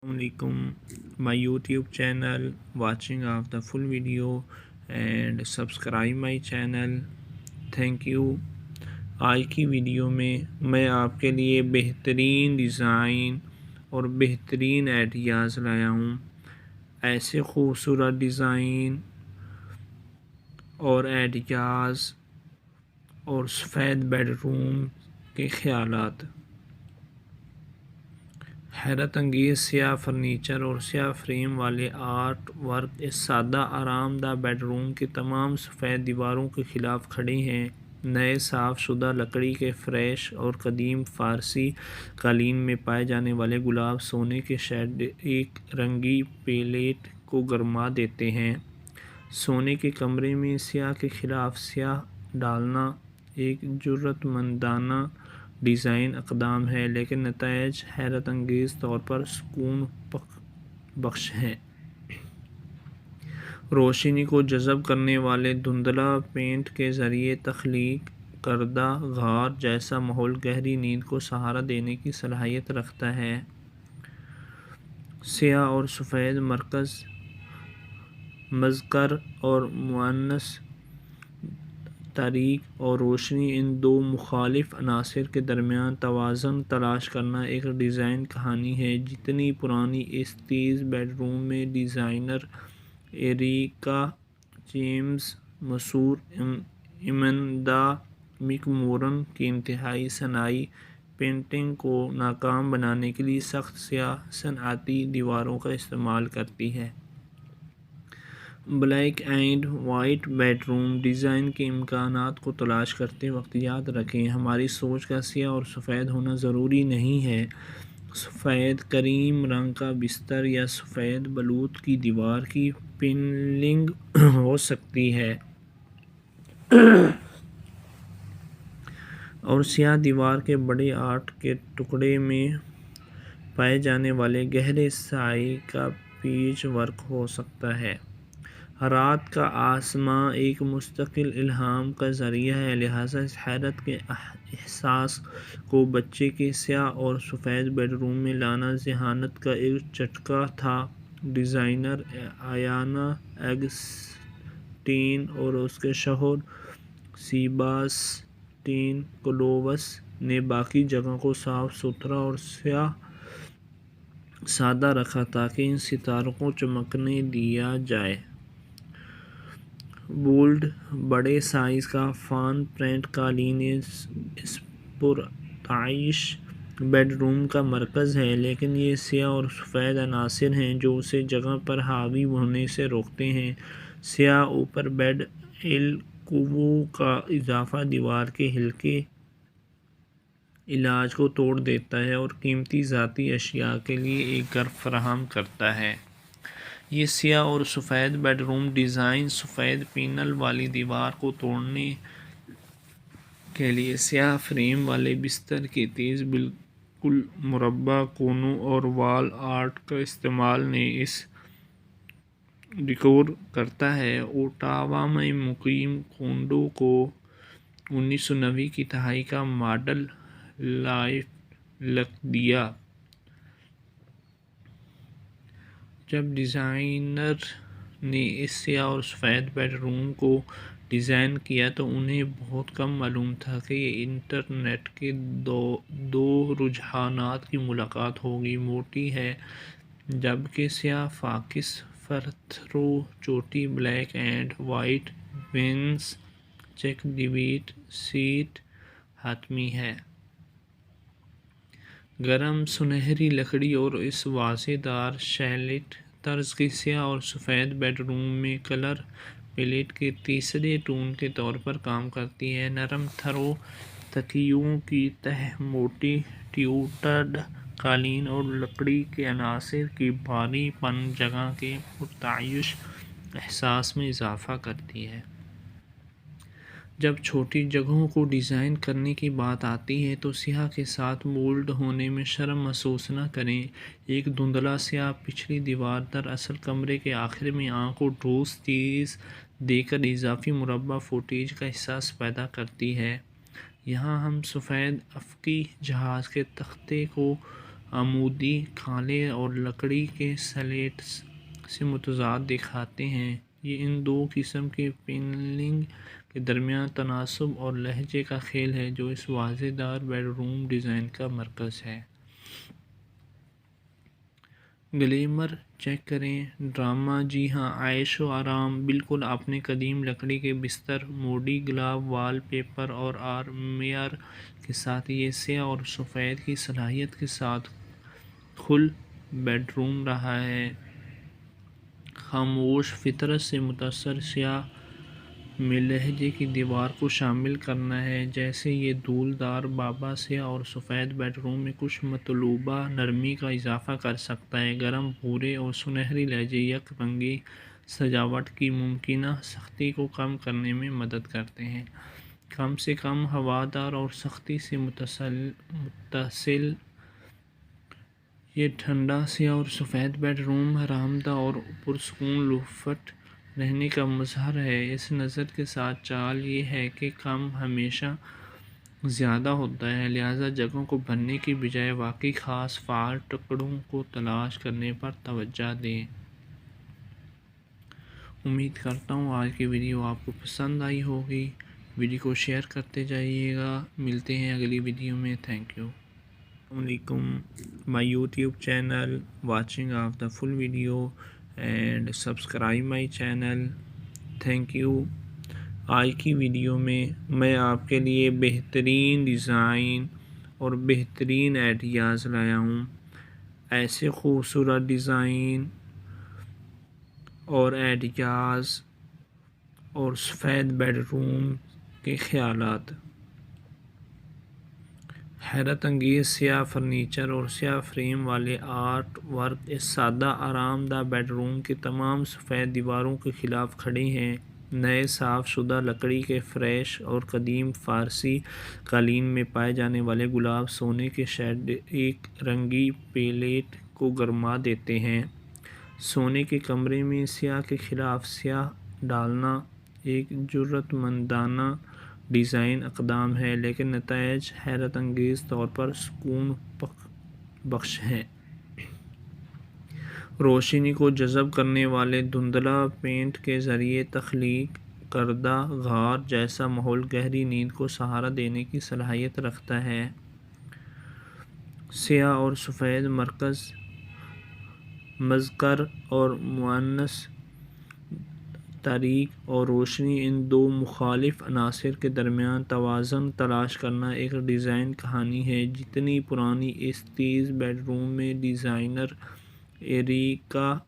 Assalamualaikum, my YouTube channel, watching of the full video and subscribe my channel. Thank you. آج کی video میں میں آپ کے لیے بہترین ڈیزائن اور بہترین آئیڈیاز لایا ہوں. ایسے خوبصورت ڈیزائن اور آئیڈیاز اور سفید بیڈ روم کے خیالات. حیرت انگیز سیاہ فرنیچر اور سیاہ فریم والے آرٹ ورک اس سادہ آرام دہ بیڈ روم کی تمام سفید دیواروں کے خلاف کھڑے ہیں. نئے صاف شدہ لکڑی کے فریش اور قدیم فارسی قالین میں پائے جانے والے گلاب سونے کے شیڈ ایک رنگی پیلیٹ کو گرما دیتے ہیں. سونے کے کمرے میں سیاہ کے خلاف سیاہ ڈالنا ایک جرأت مندانہ ڈیزائن اقدام ہے، لیکن نتائج حیرت انگیز طور پر سکون بخش ہیں. روشنی کو جذب کرنے والے دھندلا پینٹ کے ذریعے تخلیق کردہ غار جیسا ماحول گہری نیند کو سہارا دینے کی صلاحیت رکھتا ہے. سیاہ اور سفید مرکز مذکر اور مؤنث تاریک اور روشنی، ان دو مخالف عناصر کے درمیان توازن تلاش کرنا ایک ڈیزائن کہانی ہے. جتنی پرانی اس تیز بیڈ روم میں ڈیزائنر ایریکا جیمز مشہور ایمندا مک مورن کی انتہائی صناعی پینٹنگ کو ناکام بنانے کے لیے سخت سیاہ صنعتی دیواروں کا استعمال کرتی ہے. Black and white bedroom design کے امکانات کو تلاش کرتے وقت یاد رکھیں، ہماری سوچ کا سیاہ اور سفید ہونا ضروری نہیں ہے. سفید کریم رنگ کا بستر یا سفید بلوط کی دیوار کی پینلنگ ہو سکتی ہے اور سیاہ دیوار کے بڑے آرٹ کے ٹکڑے میں پائے جانے والے گہرے سائے کا پیچ ورک ہو سکتا ہے. رات کا آسمان ایک مستقل الہام کا ذریعہ ہے، لہٰذا اس حیرت کے احساس کو بچے کے سیاہ اور سفید بیڈ روم میں لانا ذہانت کا ایک جھٹکا تھا. ڈیزائنر آیانا اگسٹین اور اس کے شوہر سیباسٹین کلووس نے باقی جگہ کو صاف ستھرا اور سادہ رکھا تاکہ ان ستاروں کو چمکنے دیا جائے. بولڈ بڑے سائز کا فان پرنٹ قالین اس پرتعیش بیڈ روم کا مرکز ہے، لیکن یہ سیاہ اور سفید عناصر ہیں جو اسے جگہ پر حاوی ہونے سے روکتے ہیں. سیاہ اوپر بیڈ الکوو کا اضافہ دیوار کے ہلکے علاج کو توڑ دیتا ہے اور قیمتی ذاتی اشیاء کے لیے ایک گھر فراہم کرتا ہے. یہ سیاہ اور سفید بیڈ روم ڈیزائن سفید پینل والی دیوار کو توڑنے کے لیے سیاہ فریم والے بستر کے تیز بالکل مربع کونوں اور وال آرٹ کا استعمال نے اسے ڈیکور کرتا ہے. اوٹاوا میں مقیم کونڈو کو 1990 کی دہائی کا ماڈل لائف لک دیا جب ڈیزائنر نے اس سیاہ اور سفید بیڈ روم کو ڈیزائن کیا تو انہیں بہت کم معلوم تھا کہ یہ انٹرنیٹ کے دو رجحانات کی ملاقات ہوگی. موٹی ہے جبکہ سیاہ فاکس فرتھرو چوٹی، بلیک اینڈ وائٹ وینس، چیک ڈیویڈ سیٹ حتمی ہے. گرم سنہری لکڑی اور اس واضح دار شیلٹ طرز کی سیاہ اور سفید بیڈ روم میں کلر پیلیٹ کے تیسرے ٹون کے طور پر کام کرتی ہے. نرم تھرو تکیوں کی تہہ، موٹی ٹیوٹرڈ قالین اور لکڑی کے عناصر کی بھاری پن جگہ کے پرتعیش احساس میں اضافہ کرتی ہے. جب چھوٹی جگہوں کو ڈیزائن کرنے کی بات آتی ہے تو سیاہ کے ساتھ مولڈ ہونے میں شرم محسوس نہ کریں. ایک دھندلا سیاہ پچھلی دیوار دراصل کمرے کے آخر میں آنکھ کو ٹھوس چیز دے کر اضافی مربع فوٹیج کا احساس پیدا کرتی ہے. یہاں ہم سفید افقی جہاز کے تختے کو عمودی کھالیں اور لکڑی کے سلیٹس سے متضاد دکھاتے ہیں۔ یہ ان دو قسم کے پینلنگ کے درمیان تناسب اور لہجے کا کھیل ہے جو اس واضح دار بیڈ روم ڈیزائن کا مرکز ہے۔ گلیمر چیک کریں۔ ڈرامہ جی ہاں، عیش و آرام بالکل اپنے قدیم لکڑی کے بستر، موڈی گلاب وال پیپر اور آرمیر کے ساتھ یہ سیاہ اور سفید کی صلاحیت کے ساتھ کھل بیڈ روم رہا ہے۔ خاموش فطرت سے متاثر سیاہ میں لہجے کی دیوار کو شامل کرنا ہے۔ جیسے یہ دھول دار بابا سیاہ اور سفید بیڈ روم میں کچھ مطلوبہ نرمی کا اضافہ کر سکتا ہے۔ گرم بھورے اور سنہری لہجے یک رنگی سجاوٹ کی ممکنہ سختی کو کم کرنے میں مدد کرتے ہیں۔ کم سے کم ہوادار اور سختی سے متصل یہ ٹھنڈا سیاہ اور سفید بیڈ روم آرامدہ اور پرسکون لفٹ رہنے کا مظہر ہے۔ اس نظر کے ساتھ چال یہ ہے کہ کم ہمیشہ زیادہ ہوتا ہے، لہذا جگہوں کو بھرنے کی بجائے واقعی خاص فعال ٹکڑوں کو تلاش کرنے پر توجہ دیں۔ امید کرتا ہوں آج کی ویڈیو آپ کو پسند آئی ہوگی۔ ویڈیو کو شیئر کرتے جائیے گا۔ ملتے ہیں اگلی ویڈیو میں۔ Thank you. السلام علیکم، my YouTube channel, watching of the full video and subscribe my channel, thank you. آج کی ویڈیو میں آپ کے لیے بہترین ڈیزائن اور بہترین آئیڈیاز لایا ہوں۔ ایسے خوبصورت ڈیزائن اور آئیڈیاز اور سفید بیڈ روم کے خیالات، حیرت انگیز سیاہ فرنیچر اور سیاہ فریم والے آرٹ ورک اس سادہ آرام دہ بیڈ روم کی تمام سفید دیواروں کے خلاف کھڑے ہیں۔ نئے صاف شدہ لکڑی کے فرش اور قدیم فارسی قالین میں پائے جانے والے گلاب سونے کے شیڈ ایک رنگی پیلیٹ کو گرما دیتے ہیں۔ سونے کے کمرے میں سیاہ کے خلاف سیاہ ڈالنا ایک جرأت مندانہ ڈیزائن اقدام ہے، لیکن نتائج حیرت انگیز طور پر سکون بخش ہیں۔ روشنی کو جذب کرنے والے دھندلا پینٹ کے ذریعے تخلیق کردہ غار جیسا ماحول گہری نیند کو سہارا دینے کی صلاحیت رکھتا ہے۔ سیاہ اور سفید مرکز مذکر اور مؤنث تاریک اور روشنی، ان دو مخالف عناصر کے درمیان توازن تلاش کرنا ایک ڈیزائن کہانی ہے۔ جتنی پرانی اس تیز بیڈ روم میں ڈیزائنر ایریکا